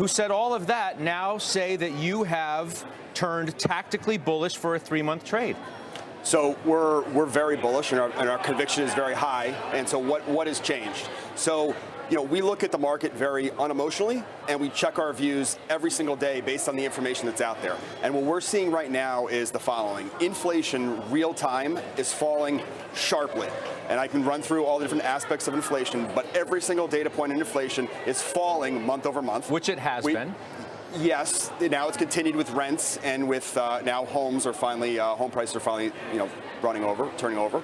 who said all of that, now say that you have turned tactically bullish for a 3-month trade. So we're very bullish, and our conviction is very high. And so what has changed? So, we look at the market very unemotionally, and we check our views every single day based on the information that's out there. And what we're seeing right now is the following. Inflation, real time, is falling sharply. And I can run through all the different aspects of inflation, but every single data point in inflation is falling month over month. Which it has been. Yes, now it's continued with rents, and with now home prices are finally, turning over.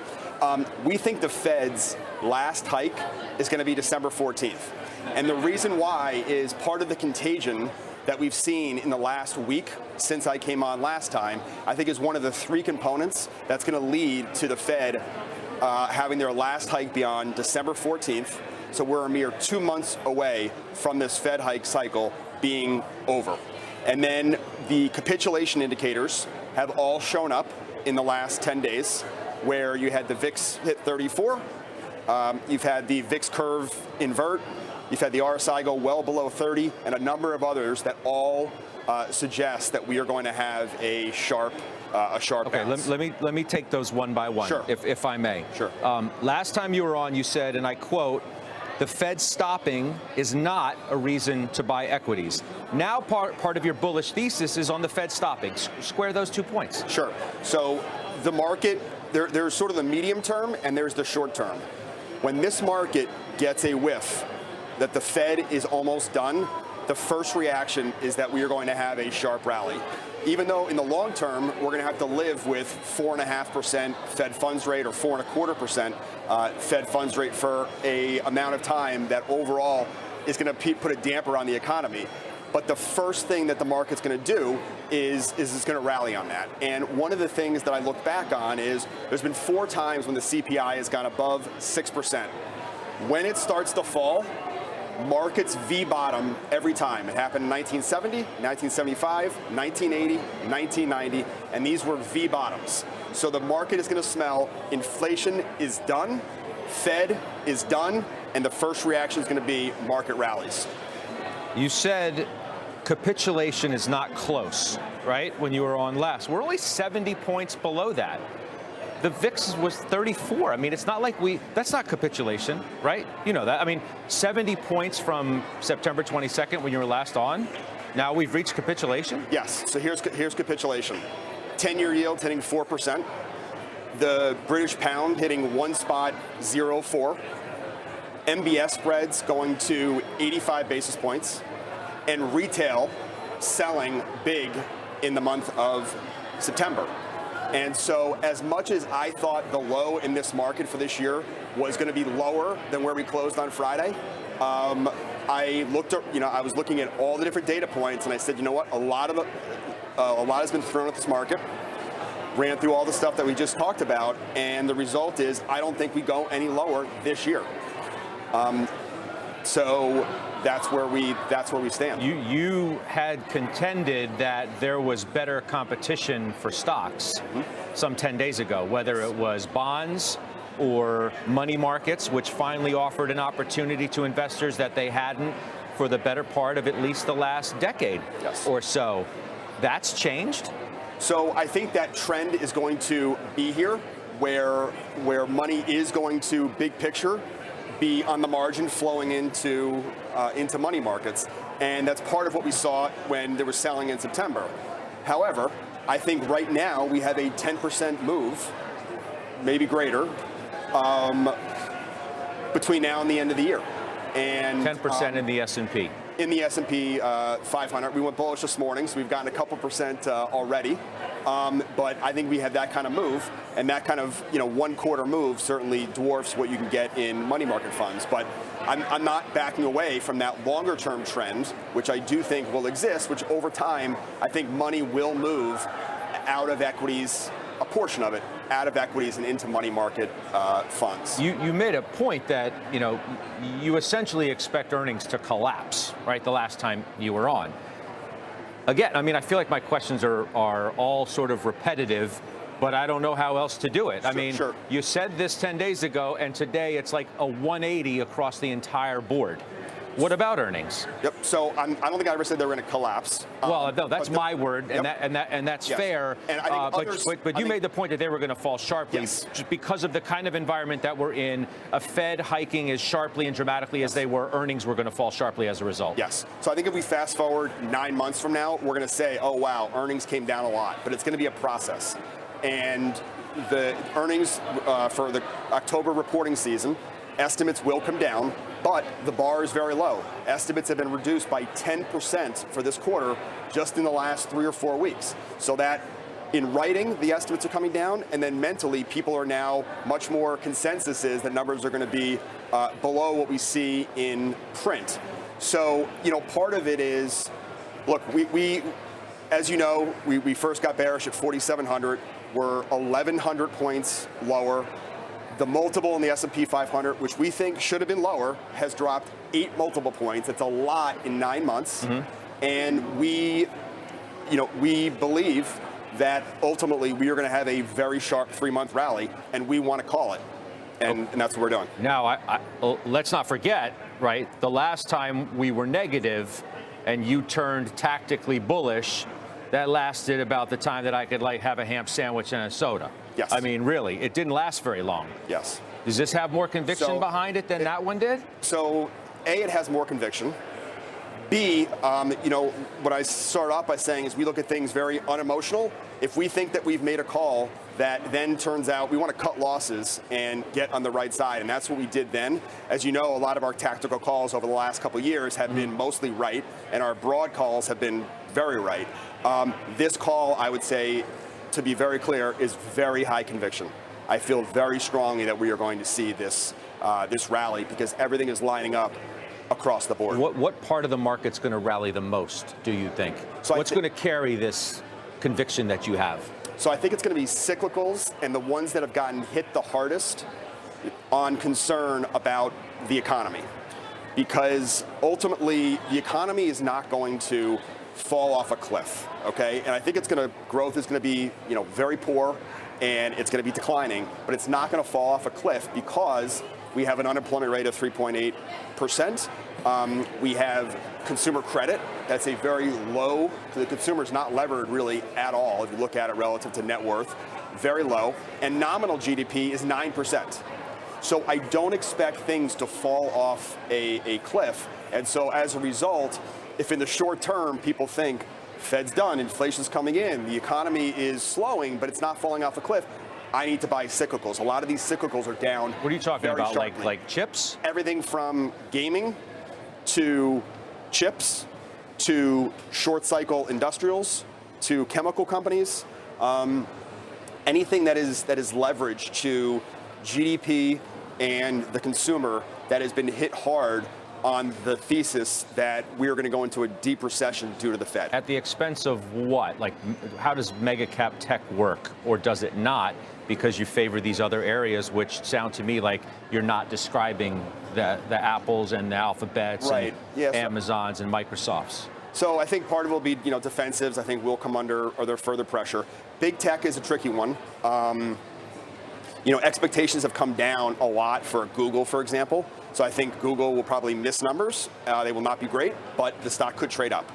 We think the Fed's last hike is going to be December 14th. And the reason why is part of the contagion that we've seen in the last week since I came on last time, I think is one of the 3 components that's going to lead to the Fed having their last hike be on December 14th. So we're a mere 2 months away from this Fed hike cycle being over. And then the capitulation indicators have all shown up in the last 10 days, where you had the VIX hit 34, you've had the VIX curve invert, you've had the RSI go well below 30, and a number of others that all suggest that we are going to have a sharp okay, bounce. let me take those one by one, sure, if I may. Sure. Last time you were on, you said, and I quote, "The Fed stopping is not a reason to buy equities." Now part of your bullish thesis is on the Fed stopping. Square those 2 points. Sure. So the market, there's sort of the medium term and there's the short term. When this market gets a whiff that the Fed is almost done, the first reaction is that we are going to have a sharp rally. Even though in the long term, we're going to have to live with 4.5% Fed funds rate or 4.25% Fed funds rate for a amount of time that overall is going to put a damper on the economy. But the first thing that the market's going to do is it's going to rally on that. And one of the things that I look back on is there's been 4 times when the CPI has gone above 6%. When it starts to fall, markets V-bottom every time. It happened in 1970, 1975, 1980, 1990, and these were V-bottoms. So the market is going to smell inflation is done, Fed is done, and the first reaction is going to be market rallies. You said capitulation is not close, right, when you were on last. We're only 70 points below that. The VIX was 34. I mean, it's not like that's not capitulation, right? You know that. I mean, 70 points from September 22nd when you were last on. Now we've reached capitulation? Yes. So here's capitulation. 10-year yields hitting 4%. The British pound hitting 1.04. MBS spreads going to 85 basis points. And retail selling big in the month of September. And so as much as I thought the low in this market for this year was going to be lower than where we closed on Friday, I was looking at all the different data points, and I said, you know what, a lot has been thrown at this market. Ran through all the stuff that we just talked about, and the result is I don't think we go any lower this year. So that's where we stand. You had contended that there was better competition for stocks some 10 days ago, whether it was bonds or money markets, which finally offered an opportunity to investors that they hadn't for the better part of at least the last decade or so. That's changed? So I think that trend is going to be here, where money is going to, big picture, be on the margin flowing into money markets. And that's part of what we saw when there was selling in September. However, I think right now we have a 10% move, maybe greater, between now and the end of the year. And 10% in the S&P. In the S&P 500. We went bullish this morning, so we've gotten a couple percent already. But I think we have that kind of move, and that kind of 1 quarter move certainly dwarfs what you can get in money market funds. But I'm not backing away from that longer term trend, which I do think will exist, which over time I think money will move out of equities, a portion of it, out of equities and into money market funds. You made a point that, you essentially expect earnings to collapse, right, the last time you were on. Again, I mean, I feel like my questions are all sort of repetitive, but I don't know how else to do it. I mean, you said this 10 days ago, and today it's like a 180 across the entire board. What about earnings? Yep. So I don't think I ever said they were going to collapse. Well, no, that's my word, yep. and that's yes. fair. And I think but you made the point that they were going to fall sharply, yes. just because of the kind of environment that we're in. A Fed hiking as sharply and dramatically as they were, earnings were going to fall sharply as a result. Yes. So I think if we fast forward 9 months from now, we're going to say, oh wow, earnings came down a lot, but it's going to be a process. And the earnings for the October reporting season, estimates will come down, but the bar is very low. Estimates have been reduced by 10% for this quarter just in the last 3 or 4 weeks. So that in writing, the estimates are coming down, and then mentally, people are now much more consensus is that numbers are going to be below what we see in print. So, part of it is, look, we as you know, we first got bearish at 4,700. We're 1,100 points lower. The multiple in the S&P 500, which we think should have been lower, has dropped 8 multiple points. It's a lot in 9 months. Mm-hmm. And we believe that ultimately we are going to have a very sharp 3-month rally, and we want to call it. And that's what we're doing. Now, let's not forget, right, the last time we were negative and you turned tactically bullish, that lasted about the time that I could have a ham sandwich and a soda. Yes. I mean, really, it didn't last very long. Yes. Does this have more conviction behind it than that one did? So, A, it has more conviction. B, what I start off by saying is we look at things very unemotional. If we think that we've made a call that then turns out we want to cut losses and get on the right side, and that's what we did then. As you know, a lot of our tactical calls over the last couple of years have been mostly right, and our broad calls have been very right. This call, I would say, to be very clear, is very high conviction. I feel very strongly that we are going to see this rally because everything is lining up across the board. What part of the market's going to rally the most, do you think? So what's going to carry this conviction that you have? So I think it's going to be cyclicals and the ones that have gotten hit the hardest on concern about the economy. Because ultimately, the economy is not going to fall off a cliff, okay? And I think growth is going to be, very poor, and it's going to be declining, but it's not going to fall off a cliff because we have an unemployment rate of 3.8%. We have consumer credit that's a very low. The consumer's not levered really at all if you look at it relative to net worth, very low. And nominal GDP is 9%. So I don't expect things to fall off a cliff. And so as a result, if in the short term people think Fed's done, inflation's coming in, the economy is slowing, but it's not falling off a cliff, I need to buy cyclicals. A lot of these cyclicals are down. What are you talking about, sharply. like chips? Everything from gaming to chips to short cycle industrials to chemical companies. Anything that is leveraged to GDP and the consumer that has been hit hard on the thesis that we are going to go into a deep recession due to the Fed. At the expense of what? Like, how does mega cap tech work, or does it not? Because you favor these other areas, which sound to me like you're not describing the Apples and the Alphabets right. and Amazons and Microsofts. So I think part of it will be, defensives. I think will come under further pressure. Big tech is a tricky one. Expectations have come down a lot for Google, for example. So I think Google will probably miss numbers. They will not be great, but the stock could trade up.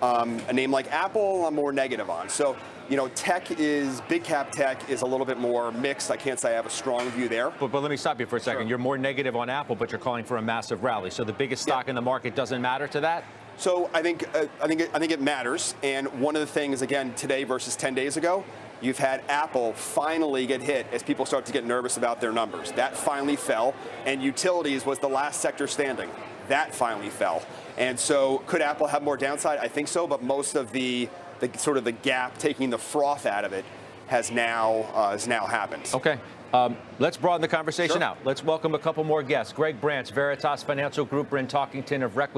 A name like Apple, I'm more negative on. So, big cap tech is a little bit more mixed. I can't say I have a strong view there. But let me stop you for a second. Sure. You're more negative on Apple, but you're calling for a massive rally. So the biggest stock in the market doesn't matter to that? So I think it matters. And one of the things, again, today versus 10 days ago, you've had Apple finally get hit as people start to get nervous about their numbers. That finally fell. And utilities was the last sector standing. That finally fell. And so could Apple have more downside? I think so, but most of the sort of the gap, taking the froth out of it, has now happened. Okay. Let's broaden the conversation out. Let's welcome a couple more guests. Greg Branch, Veritas Financial Group, Bryn Talkington of Requity.